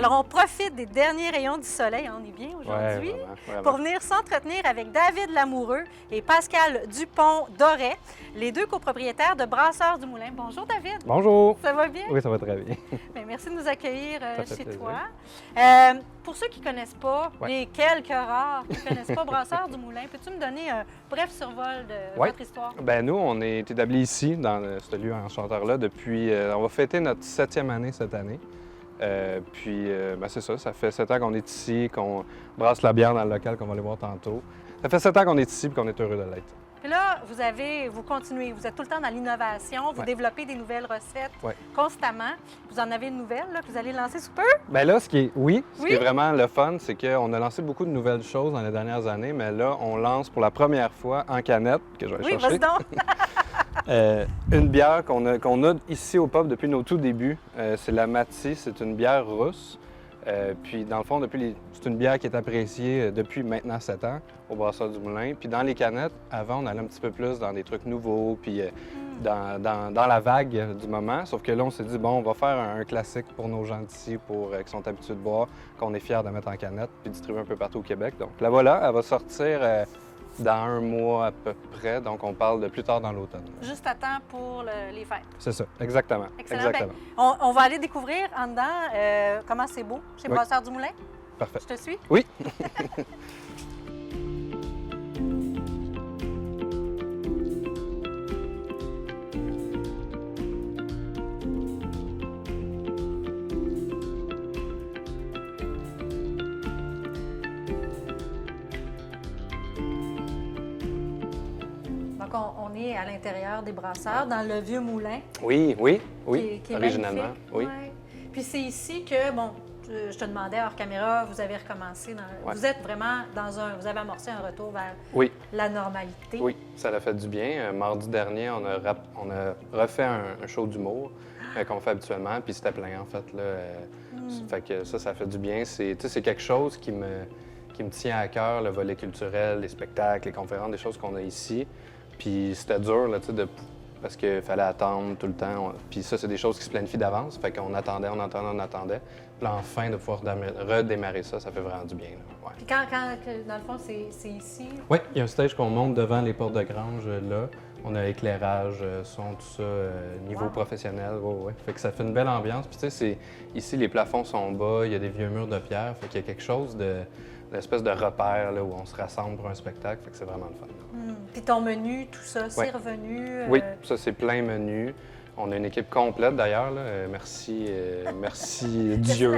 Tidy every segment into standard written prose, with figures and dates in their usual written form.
Alors, on profite des derniers rayons du soleil, on est bien aujourd'hui, vraiment. pour venir s'entretenir avec David Lamoureux et Pascal Dupont-Doré, les deux copropriétaires de Brasseurs du Moulin. Bonjour David. Bonjour. Ça va bien? Oui, ça va très bien. Bien, merci de nous accueillir chez plaisir. toi. Pour ceux qui ne connaissent pas, les quelques rares qui ne connaissent pas Brasseurs du Moulin, peux-tu me donner un bref survol de votre histoire? Bien, nous, on est établis ici, dans ce lieu enchanteur-là, depuis... on va fêter notre 7e année cette année. C'est ça, ça fait 7 ans qu'on est ici, qu'on brasse la bière dans le local qu'on va aller voir tantôt. Ça fait 7 ans qu'on est ici et qu'on est heureux de l'être. Puis là, vous continuez, vous êtes tout le temps dans l'innovation, vous développez des nouvelles recettes constamment. Vous en avez une nouvelle là, que vous allez lancer sous peu? Bien là, ce qui est vraiment le fun, c'est qu'on a lancé beaucoup de nouvelles choses dans les dernières années, mais là, on lance pour la première fois en canette, que je vais aller chercher. Oui, vas-y donc! Une bière qu'on a ici au pub depuis nos tout débuts. C'est la Mati, c'est une bière russe. Puis dans le fond, c'est une bière qui est appréciée depuis maintenant 7 ans au Brasseur du Moulin. Puis dans les canettes, avant, on allait un petit peu plus dans des trucs nouveaux, puis dans la vague du moment. Sauf que là, on s'est dit, bon, on va faire un classique pour nos gens d'ici, qui sont habitués de boire, qu'on est fiers de mettre en canette, puis distribuer un peu partout au Québec. Donc la voilà, elle va sortir dans 1 mois à peu près. Donc on parle de plus tard dans l'automne. Juste à temps pour les fêtes. C'est ça, exactement. Excellent. Exactement. Bien, on va aller découvrir en dedans comment c'est beau chez Brasseurs du Moulin. Parfait. Je te suis? Oui. Donc, on est à l'intérieur des brasseurs, dans le vieux moulin. Oui, Qui est originalement, magnifique. oui. Ouais. Puis c'est ici que, bon, je te demandais hors caméra, vous avez recommencé. Vous êtes vraiment vous avez amorcé un retour vers la normalité. Oui, ça l'a fait du bien. Mardi dernier, on a refait un show d'humour qu'on fait habituellement, puis c'était plein en fait. Là. Fait que ça fait du bien. C'est quelque chose qui me tient à cœur, le volet culturel, les spectacles, les conférences, des choses qu'on a ici. Puis c'était dur, là, parce qu'il fallait attendre tout le temps. Puis ça, c'est des choses qui se planifient d'avance. Fait qu'on attendait. Puis là, enfin, de pouvoir redémarrer ça fait vraiment du bien. Là. Ouais. Puis quand, dans le fond, c'est ici? Oui, il y a un stage qu'on monte devant les portes de grange, là. On a éclairage, son, tout ça, niveau professionnel. Ouais. Fait que ça fait une belle ambiance. Puis tu sais, ici, les plafonds sont bas, il y a des vieux murs de pierre. Fait qu'il y a quelque chose l'espèce de repère là, où on se rassemble pour un spectacle, fait que c'est vraiment le fun. Puis ton menu, tout ça, c'est revenu? Oui, ça c'est plein menu. On a une équipe complète d'ailleurs, merci Dieu.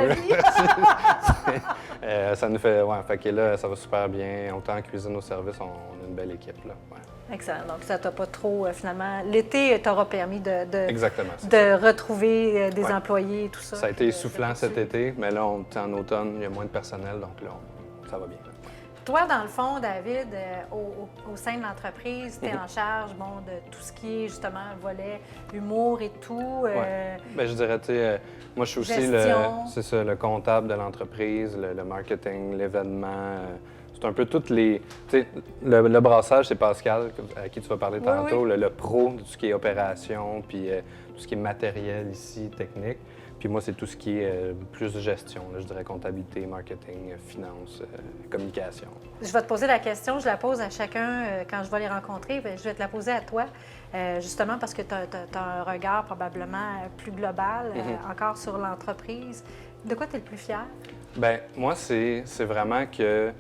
Ça nous fait, fait que là, ça va super bien. Autant en cuisine au service, on a une belle équipe. Là. Ouais. Excellent. Donc ça t'a pas trop, finalement, l'été t'aura permis de retrouver des employés et tout ça. Ça a été essoufflant cet été, mais là, en automne, il y a moins de personnel, donc là, ça va bien. Toi, dans le fond, David, au sein de l'entreprise, tu es en charge de tout ce qui est justement volet humour et tout. Bien, je dirais, moi, je suis aussi le comptable de l'entreprise, le marketing, l'événement. C'est un peu toutes les... Le brassage, c'est Pascal, à qui tu vas parler tantôt, le pro de tout ce qui est opération, puis tout ce qui est matériel ici, technique. Puis moi, c'est tout ce qui est plus de gestion, là, je dirais comptabilité, marketing, finance, communication. Je vais te poser la question, je la pose à chacun quand je vais les rencontrer. Bien, je vais te la poser à toi, justement parce que tu as un regard probablement plus global encore sur l'entreprise. De quoi tu es le plus fier? Bien, moi, c'est vraiment que...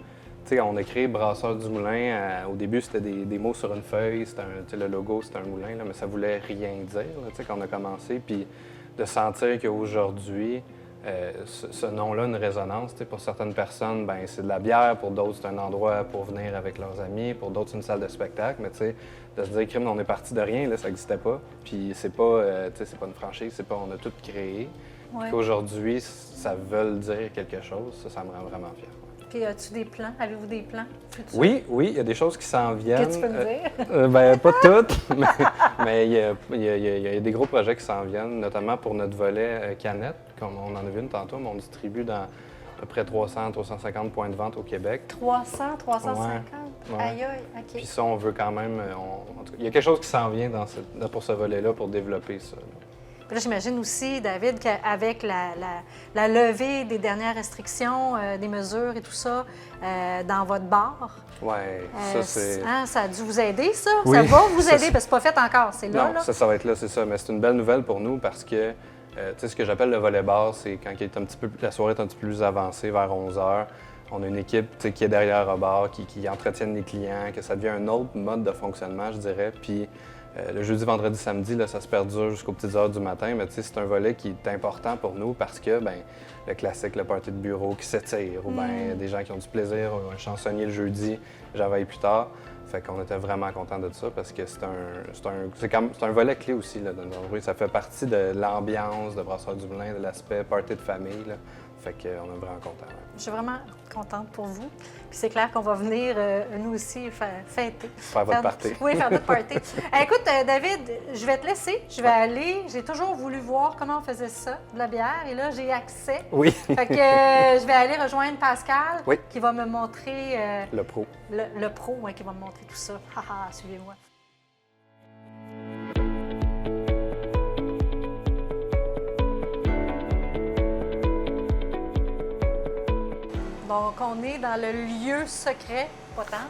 Tu sais, on a créé Brasseur du Moulin. Au début, c'était des mots sur une feuille. Le logo, c'était un moulin, là, mais ça voulait rien dire quand on a commencé. Puis de sentir qu'aujourd'hui, ce nom-là a une résonance. Pour certaines personnes, ben c'est de la bière. Pour d'autres, c'est un endroit pour venir avec leurs amis. Pour d'autres, c'est une salle de spectacle. Mais de se dire, crime, on est parti de rien, là, ça n'existait pas. Puis c'est pas, c'est pas une franchise, on a tout créé. Puis qu'aujourd'hui, ça veut dire quelque chose, ça me rend vraiment fier. Puis as-tu des plans? Avez-vous des plans futurs? Oui, il y a des choses qui s'en viennent. Que tu peux me dire? Pas toutes, mais il y a des gros projets qui s'en viennent, notamment pour notre volet canette, comme on en a vu une tantôt, mais on distribue dans à peu près 300-350 points de vente au Québec. 300, 350? Ouais. Aïe, OK. Puis ça, on veut quand même... en tout cas, il y a quelque chose qui s'en vient pour ce volet-là, pour développer ça. Là. Puis là, j'imagine aussi, David, qu'avec la levée des dernières restrictions, des mesures et tout ça, dans votre bar, Oui, ça c'est... ça a dû vous aider, ça? Oui. Ça va vous aider, parce que c'est pas fait encore, c'est là, Non, là? ça va être là, c'est ça. Mais c'est une belle nouvelle pour nous parce que, tu sais, ce que j'appelle le volley bar, c'est quand la soirée est un petit peu plus avancée, vers 11 h. On a une équipe qui est derrière au bar, qui entretiennent les clients, que ça devient un autre mode de fonctionnement, je dirais. Puis le jeudi, vendredi, samedi, là, ça se perdure jusqu'aux petites heures du matin. Mais tu sais, c'est un volet qui est important pour nous parce que, ben, le classique, le party de bureau qui s'étire, ou bien des gens qui ont du plaisir, un chansonnier le jeudi, j'en veille plus tard. Fait qu'on était vraiment contents de ça parce que c'est un volet clé aussi là, de notre bruit. Ça fait partie de l'ambiance de Brasseurs du Moulin, de l'aspect party de famille. Là. Fait qu'on est vraiment contents. Ouais. Je suis vraiment contente pour vous. Puis c'est clair qu'on va venir, nous aussi, fêter. Faire votre party. Oui, faire notre party. Écoute, David, je vais te laisser. Je vais aller. J'ai toujours voulu voir comment on faisait ça, de la bière. Et là, j'ai accès. Oui. Fait que je vais aller rejoindre Pascal, oui. qui va me montrer... le pro. Le pro, ouais, qui va me montrer tout ça. Haha, suivez-moi. Donc, on est dans le lieu secret, pas tant,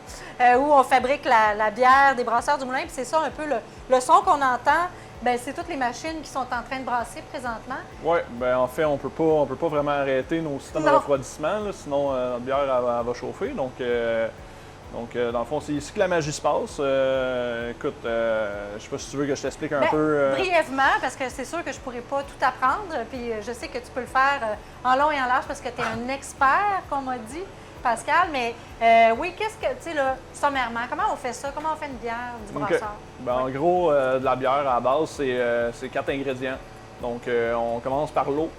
où on fabrique la bière des Brasseurs du Moulin. Puis c'est ça un peu le son qu'on entend. Bien, c'est toutes les machines qui sont en train de brasser présentement. Oui, bien en fait, on peut pas vraiment arrêter nos systèmes de refroidissement, là, sinon notre bière elle va chauffer. Donc, dans le fond, c'est ici que la magie se passe. Écoute, je sais pas si tu veux que je t'explique un peu. Brièvement, parce que c'est sûr que je pourrais pas tout apprendre. Puis je sais que tu peux le faire en long et en large parce que tu es un expert, qu'on m'a dit, Pascal. Mais oui, qu'est-ce que, tu sais, là, sommairement, comment on fait ça? Comment on fait une bière du brasseur? Okay. Ben, en gros, de la bière à la base, c'est 4 ingrédients. Donc, on commence par l'eau.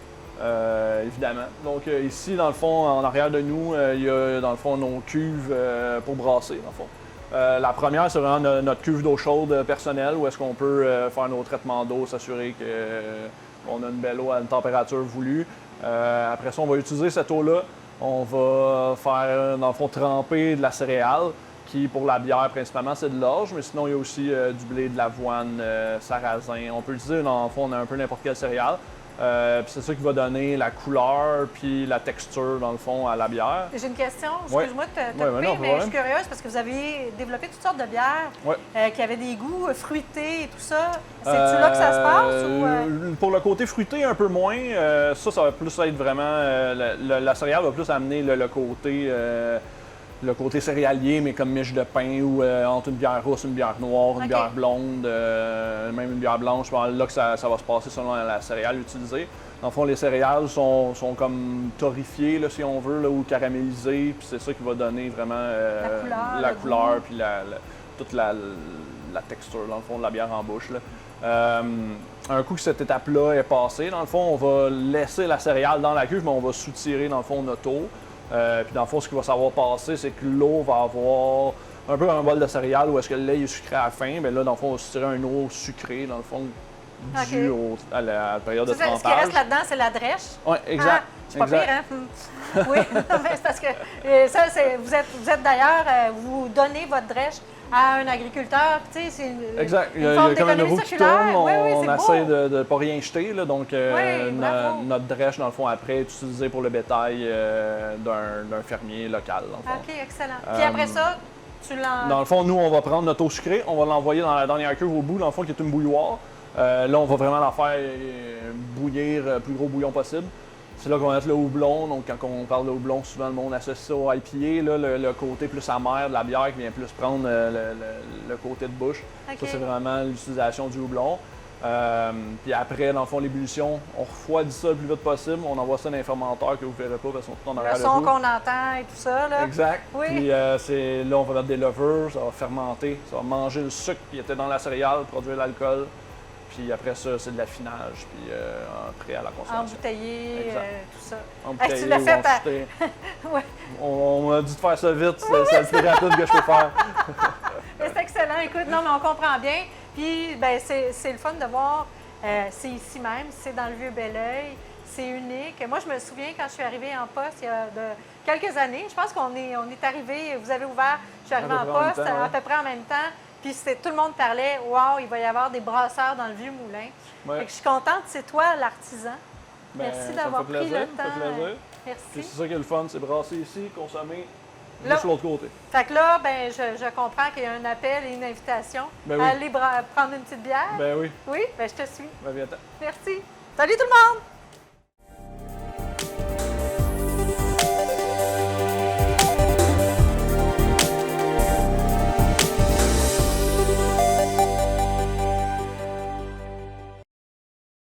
Évidemment. Donc ici, dans le fond, en arrière de nous, il y a dans le fond nos cuves pour brasser, dans le fond. La première, c'est vraiment notre cuve d'eau chaude personnelle, où est-ce qu'on peut faire nos traitements d'eau, s'assurer qu'on a une belle eau à une température voulue. Après ça, on va utiliser cette eau-là. On va faire, dans le fond, tremper de la céréale, qui pour la bière, principalement, c'est de l'orge, mais sinon, il y a aussi du blé, de l'avoine, sarrasin. On peut utiliser, dans le fond, on a un peu n'importe quelle céréale. Puis c'est ça qui va donner la couleur puis la texture, dans le fond, à la bière. J'ai une question, excuse-moi de te couper, mais je suis curieuse parce que vous avez développé toutes sortes de bières qui avaient des goûts fruités et tout ça. C'est-tu là que ça se passe? Ou Pour le côté fruité, un peu moins. Ça va plus être vraiment... la céréale va plus amener le côté céréalier, mais comme miche de pain ou entre une bière rousse, une bière noire, une bière blonde, même une bière blanche. Là que ça va se passer selon la céréale utilisée. Dans le fond, les céréales sont comme torréfiées, là, si on veut, là, ou caramélisées. Puis c'est ça qui va donner vraiment la couleur puis toute la texture, dans le fond, de la bière en bouche. Là. Un coup que cette étape-là est passée, dans le fond, on va laisser la céréale dans la cuve, mais on va soutirer, dans le fond, notre eau. Puis dans le fond, ce qui va savoir passer, c'est que l'eau va avoir un peu comme un bol de céréales où est-ce que le lait est sucré à la fin. Bien là, dans le fond, on va se tirer une eau sucrée, dans le fond, due à la période de trempage. Ce qui reste là-dedans, c'est la drèche. Oui, exact. C'est pas pire, hein? Oui, c'est parce que ça, vous êtes d'ailleurs, vous donnez votre drèche à un agriculteur. Tu sais, c'est une forme il y a comme une roue qui tourne, on essaie de ne pas rien jeter. Là, donc, notre drèche, dans le fond, après, est utilisée pour le bétail d'un fermier local. Dans le fond. OK, excellent. Puis après ça, tu l'en... Dans le fond, nous, on va prendre notre eau sucrée, on va l'envoyer dans la dernière cuve au bout, dans le fond, qui est une bouilloire. Là, on va vraiment la faire bouillir le plus gros bouillon possible. C'est là qu'on va mettre le houblon. Donc, quand on parle de houblon, souvent le monde associe ça au IPA, là, le côté plus amer de la bière qui vient plus prendre le côté de bouche. Okay. Ça, c'est vraiment l'utilisation du houblon. Puis après, dans le fond, l'ébullition, on refroidit ça le plus vite possible. On envoie ça dans les fermenteurs que vous ne verrez pas parce qu'on tourne en arrière. Le son qu'on entend et tout ça, là. Exact. Oui. Puis là, on va mettre des levures, ça va fermenter, ça va manger le sucre qui était dans la céréale, produire l'alcool. Puis après ça, c'est de l'affinage, puis prêt à la consommation. Embouteillé, tout ça. Embouteillé, tu l'as fait ouais. On m'a dit de faire ça vite, c'est le plus rapide que je peux faire. C'est excellent, écoute, non, mais on comprend bien. Puis, ben, c'est le fun de voir, c'est ici même, c'est dans le Vieux-Belleuil, c'est unique. Moi, je me souviens quand je suis arrivée en poste il y a quelques années, je pense qu'on est arrivé, vous avez ouvert, je suis arrivée en poste à peu près en même temps. Puis tout le monde parlait, wow, il va y avoir des brasseurs dans le vieux moulin. Ouais. Fait que je suis contente, c'est toi l'artisan. Ben, Merci ça me d'avoir fait pris plaisir, le ça me fait temps. plaisir. Merci. Puis c'est ça qui est le fun, c'est brasser ici, consommer Là- juste de l'autre côté. Fait que là, ben, je comprends qu'il y a un appel et une invitation Ben à oui. aller prendre une petite bière. Ben oui, Oui, ben, je te suis. ben viens-t'en. Merci. Salut tout le monde!